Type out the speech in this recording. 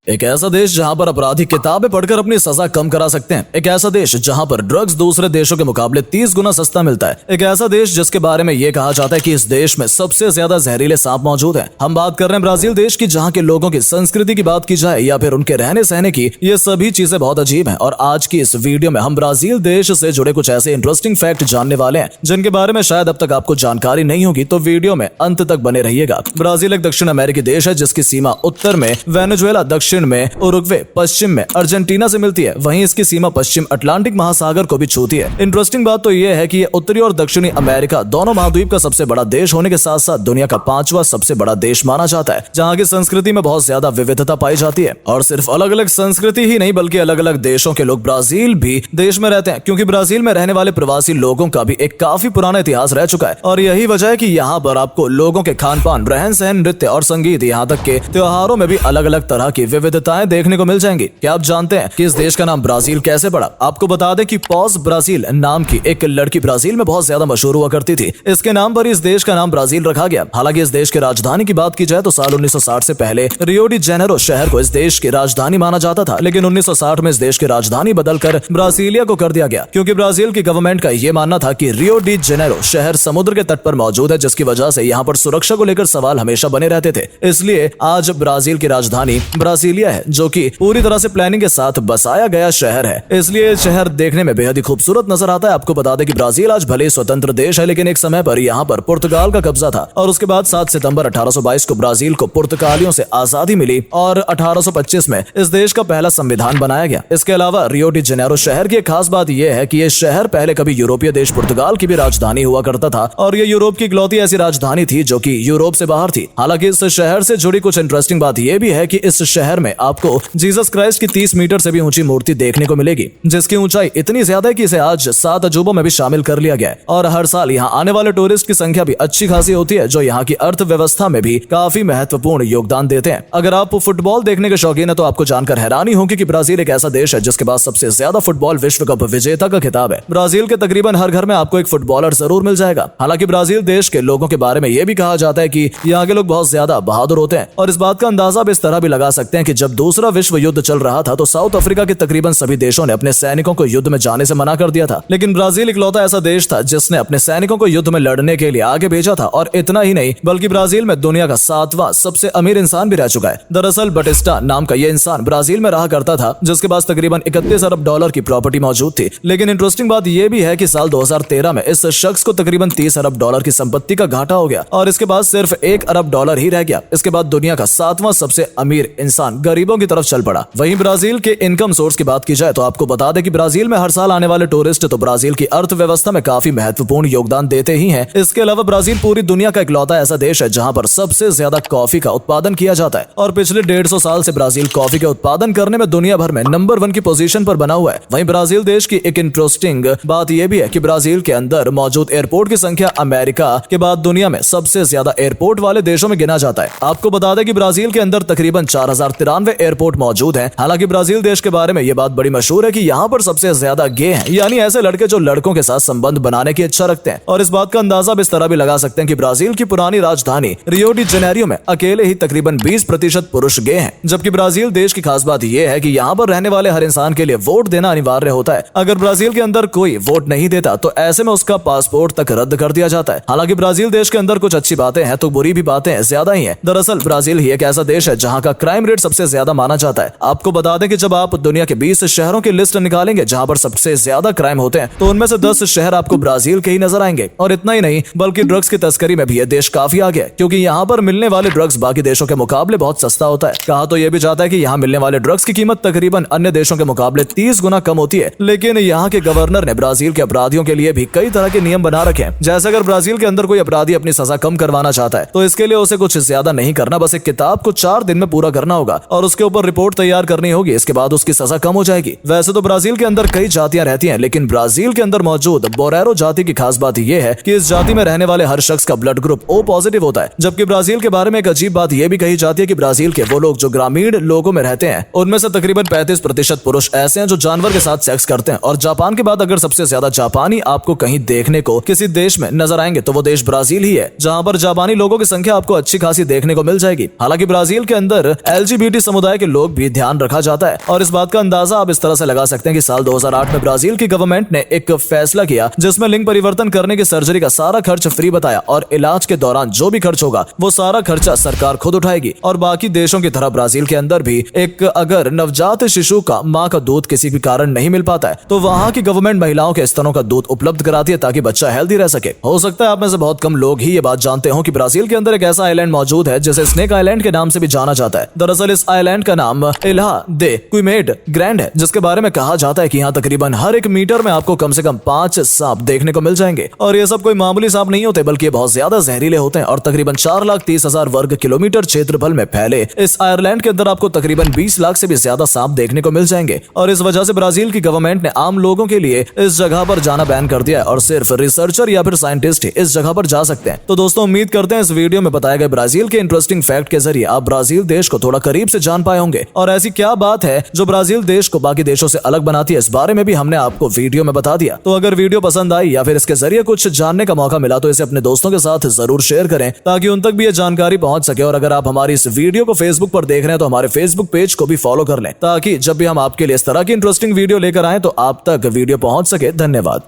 एक ऐसा देश जहां पर अपराधी किताबें पढ़कर अपनी सजा कम करा सकते हैं। एक ऐसा देश जहां पर ड्रग्स दूसरे देशों के मुकाबले 30 गुना सस्ता मिलता है। एक ऐसा देश जिसके बारे में यह कहा जाता है कि इस देश में सबसे ज्यादा जहरीले सांप मौजूद हैं। हम बात कर रहे हैं ब्राजील देश की, जहां के लोगों की संस्कृति की बात की जाए या फिर उनके रहने सहने की, ये सभी चीजें बहुत अजीब हैं। और आज की इस वीडियो में हम ब्राजील देश से जुड़े कुछ ऐसे इंटरेस्टिंग फैक्ट जानने वाले हैं जिनके बारे में शायद अब तक आपको जानकारी नहीं होगी, तो वीडियो में अंत तक बने रहिएगा। ब्राजील एक दक्षिण अमेरिकी देश है जिसकी सीमा उत्तर में वेनेजुएला, दक्षिण में उरुग्वे, पश्चिम में अर्जेंटीना से मिलती है। वहीं इसकी सीमा पश्चिम अटलांटिक महासागर को भी छूती है। इंटरेस्टिंग बात तो यह है कि ये उत्तरी और दक्षिणी अमेरिका दोनों महाद्वीप का सबसे बड़ा देश होने के साथ साथ दुनिया का 5वां सबसे बड़ा देश माना जाता है, जहां की संस्कृति में बहुत ज्यादा विविधता पाई जाती है। और सिर्फ अलग अलग संस्कृति ही नहीं बल्कि अलग अलग देशों के लोग ब्राजील भी देश में रहते हैं, क्योंकि ब्राजील में रहने वाले प्रवासी लोगों का भी एक काफी पुराना इतिहास रह चुका है। और यही वजह है कि यहाँ पर आपको लोगों के खान पान, रहन सहन, नृत्य और संगीत, यहाँ तक के त्योहारों में भी अलग अलग तरह की विविधताएं देखने को मिल जाएंगी। क्या आप जानते हैं कि इस देश का नाम ब्राजील कैसे पड़ा? आपको बता दें कि पॉज ब्राजील नाम की एक लड़की ब्राजील में बहुत ज्यादा मशहूर हुआ करती थी। इसके नाम पर इस देश का नाम ब्राजील रखा गया। हालांकि इस देश की राजधानी की बात की जाए तो साल 1960 से पहले रियो डी जेनेरो शहर को इस देश की राजधानी माना जाता था, लेकिन 1960 में इस देश की राजधानी बदलकर ब्राजीलिया को कर दिया गया, क्योंकि ब्राजील की गवर्नमेंट का यह मानना था कि रियो डी जेनेरो शहर समुद्र के तट पर मौजूद है, जिसकी वजह से यहाँ पर सुरक्षा को लेकर सवाल हमेशा बने रहते थे। इसलिए आज ब्राजील की राजधानी ब्राजीलिया है, जो कि पूरी तरह से प्लानिंग के साथ बसाया गया शहर है। इसलिए शहर देखने में बेहद ही खूबसूरत नजर आता है। आपको बता दें कि ब्राजील आज भले स्वतंत्र देश है, लेकिन एक समय पर यहाँ पर पुर्तगाल का कब्जा था, और उसके बाद 7 सितंबर 1822 को ब्राजील को पुर्तगालियों से आजादी मिली और 1825 में इस देश का पहला संविधान बनाया गया। इसके अलावा रियो डी जेनेरो शहर की एक खास बात यह है कि यह शहर पहले कभी यूरोपीय देश पुर्तगाल की भी राजधानी हुआ करता था, और यह यूरोप की इकलौती ऐसी राजधानी थी जो कि यूरोप से बाहर थी। हालांकि इस शहर से जुड़ी कुछ इंटरेस्टिंग बात यह भी है कि इस शहर में आपको जीसस क्राइस्ट की 30 मीटर से भी ऊंची मूर्ति देखने को मिलेगी, जिसकी ऊंचाई इतनी ज्यादा है कि इसे आज 7 अजूबों में भी शामिल कर लिया गया है। और हर साल यहाँ आने वाले टूरिस्ट की संख्या भी अच्छी खासी होती है, जो यहाँ की अर्थव्यवस्था में भी काफी महत्वपूर्ण योगदान देते हैं। अगर आप फुटबॉल देखने के शौकीन है तो आपको जानकर हैरानी होगी कि ब्राजील एक ऐसा देश है जिसके पास सबसे ज्यादा फुटबॉल विश्व कप विजेता का खिताब है। ब्राजील के तकरीबन हर घर में आपको एक फुटबॉलर जरूर मिल जाएगा। हालांकि ब्राजील देश के लोगों के बारे में यह भी कहा जाता है कि यहाँ के लोग बहुत ज्यादा बहादुर होते हैं, और इस बात का अंदाजा आप इस तरह भी लगा सकते हैं कि जब दूसरा विश्व युद्ध चल रहा था तो साउथ अफ्रीका के तकरीबन सभी देशों ने अपने सैनिकों को युद्ध में जाने से मना कर दिया था, लेकिन ब्राजील इकलौता ऐसा देश था जिसने अपने सैनिकों को युद्ध में लड़ने के लिए आगे भेजा था। और इतना ही नहीं बल्कि ब्राजील में दुनिया का 7वां सबसे अमीर इंसान भी रह चुका है। दरअसल बटिस्टा नाम का यह इंसान ब्राजील में रहा करता था, जिसके पास तकरीबन 31 अरब डॉलर की प्रॉपर्टी मौजूद थी। लेकिन इंटरेस्टिंग बात यह भी है कि साल 2013 में इस शख्स को तकरीबन 30 अरब डॉलर की संपत्ति का घाटा हो गया, और इसके बाद सिर्फ 1 अरब डॉलर ही रह गया। इसके बाद दुनिया का 7वां सबसे अमीर इंसान गरीबों की तरफ चल पड़ा। वहीं ब्राजील के इनकम सोर्स की बात की जाए तो आपको बता दें कि ब्राजील में हर साल आने वाले टूरिस्ट तो ब्राजील की अर्थव्यवस्था में काफी महत्वपूर्ण योगदान देते ही हैं। इसके अलावा ब्राजील पूरी दुनिया का इकलौता ऐसा देश है जहां पर सबसे ज्यादा कॉफी का उत्पादन किया जाता है, और पिछले 150 साल से ब्राजील कॉफी के उत्पादन करने में दुनिया भर में नंबर 1 की पोजीशन पर बना हुआ है। वहीं ब्राजील देश की एक इंटरेस्टिंग बात यह भी है कि ब्राजील के अंदर मौजूद एयरपोर्ट की संख्या अमेरिका के बाद दुनिया में सबसे ज्यादा एयरपोर्ट वाले देशों में गिना जाता है। आपको बता दें कि ब्राजील के अंदर तकरीबन 4093 एयरपोर्ट मौजूद हैं। हालांकि ब्राजील देश के बारे में यह बात बड़ी मशहूर है कि यहाँ पर सबसे ज्यादा गे हैं, यानी ऐसे लड़के जो लड़कों के साथ संबंध बनाने की इच्छा रखते हैं। और इस बात का अंदाजा इस तरह भी लगा सकते हैं कि ब्राजील की पुरानी राजधानी रियो डी जेनेरो में अकेले ही तकरीबन 20% पुरुष गे हैं। जबकि ब्राजील देश की खास बात यह है कि यहाँ पर रहने वाले हर इंसान के लिए वोट देना अनिवार्य होता है। अगर ब्राजील के अंदर कोई वोट नहीं देता तो ऐसे में उसका पासपोर्ट तक रद्द कर दिया जाता है। हालांकि ब्राजील देश के अंदर कुछ अच्छी बातें हैं तो बुरी भी बातें ज्यादा ही है। दरअसल ब्राजील ही एक ऐसा देश है जहाँ का क्राइम रेट सबसे ज्यादा माना जाता है। आपको बता दें कि जब आप दुनिया के 20 शहरों की लिस्ट निकालेंगे जहां पर सबसे ज्यादा क्राइम होते हैं, तो उनमें से 10 शहर आपको ब्राजील के ही नजर आएंगे। और इतना ही नहीं बल्कि ड्रग्स की तस्करी में भी यह देश काफी आगे है, क्योंकि यहाँ पर मिलने वाले ड्रग्स बाकी देशों के मुकाबले बहुत सस्ता होता है। कहा तो यह भी जाता है कि यहाँ मिलने वाले ड्रग्स की कीमत तकरीबन अन्य देशों के मुकाबले 30 गुना कम होती है। लेकिन यहाँ के गवर्नर ने ब्राजील के अपराधियों के लिए भी कई तरह के नियम बना रखे हैं। जैसे अगर ब्राजील के अंदर कोई अपराधी अपनी सजा कम करवाना चाहता है तो इसके लिए उसे कुछ ज्यादा नहीं करना, बस एक किताब को 4 दिन में पूरा करना होगा और उसके ऊपर रिपोर्ट तैयार करनी होगी। इसके बाद उसकी सजा कम हो जाएगी। वैसे तो ब्राजील के अंदर कई जातियां रहती हैं, लेकिन ब्राजील के अंदर मौजूद बोरेरो जाति की खास बात यह है कि इस जाति में रहने वाले हर शख्स का ब्लड ग्रुप O पॉजिटिव होता है। जबकि ब्राजील के बारे में एक अजीब बात यह भी कही जाती है कि ब्राजील के वो लोग जो ग्रामीण लोगों में रहते हैं उनमें से तकरीबन 35% पुरुष ऐसे हैं जो जानवर के साथ सेक्स करते हैं। और जापान के बाद अगर सबसे ज्यादा जापानी आपको कहीं देखने को किसी देश में नजर आएंगे तो वो देश ब्राजील ही है, जहां पर जापानी लोगों की संख्या आपको अच्छी खासी देखने को मिल जाएगी। हालांकि ब्राजील के अंदर LGBT समुदाय के लोग भी ध्यान रखा जाता है। और इस बात का अंदाजा आप इस तरह से लगा सकते हैं कि साल 2008 में ब्राजील की गवर्नमेंट ने एक फैसला किया जिसमें लिंग परिवर्तन करने की सर्जरी का सारा खर्च फ्री बताया और इलाज के दौरान जो भी खर्च होगा वो सारा खर्चा सरकार खुद उठाएगी। और बाकी देशों की तरह ब्राजील के अंदर भी अगर नवजात शिशु का माँ का दूध किसी भी कारण नहीं मिल पाता है तो वहाँ की गवर्नमेंट महिलाओं के स्तनों का दूध उपलब्ध कराती है ताकि बच्चा हेल्दी रह सके। हो सकता है आप में से बहुत कम लोग ही ये बात जानते हो कि ब्राजील के अंदर एक ऐसा आइलैंड मौजूद है जिसे स्नेक आइलैंड के नाम से भी जाना जाता है। दरअसल इस आइलैंड का नाम इल्हा दे क्विमेड ग्रैंड है, जिसके बारे में कहा जाता है कि यहाँ तकरीबन हर 1 मीटर में आपको कम से कम 5 सांप देखने को मिल जाएंगे। और ये सब कोई मामूली सांप नहीं होते बल्कि बहुत ज्यादा जहरीले होते हैं। और तकरीबन 4,30,000 वर्ग किलोमीटर क्षेत्रफल में फैले इस आयरलैंड के अंदर आपको तकरीबन 20 लाख से भी ज्यादा सांप देखने को मिल जाएंगे। और इस वजह से ब्राजील की गवर्नमेंट ने आम लोगों के लिए इस जगह पर जाना बैन कर दिया है और सिर्फ रिसर्चर या फिर साइंटिस्ट ही इस जगह पर जा सकते हैं। तो दोस्तों उम्मीद करते हैं इस वीडियो में बताए गए ब्राजील के इंटरेस्टिंग फैक्ट के जरिए आप ब्राजील देश को थोड़ा करीब से जान पाए होंगे। और ऐसी क्या बात है जो ब्राजील देश को बाकी देशों से अलग बनाती है, इस बारे में भी हमने आपको वीडियो में बता दिया। तो अगर वीडियो पसंद आई या फिर इसके जरिए कुछ जानने का मौका मिला तो इसे अपने दोस्तों के साथ जरूर शेयर करें ताकि उन तक भी ये जानकारी पहुंच सके। और अगर आप हमारी इस वीडियो को फेसबुक पर देख रहे हैं तो हमारे फेसबुक पेज को भी फॉलो कर लें ताकि जब भी हम आपके लिए इस तरह की इंटरेस्टिंग वीडियो लेकर आए तो आप तक वीडियो पहुंच सके। धन्यवाद।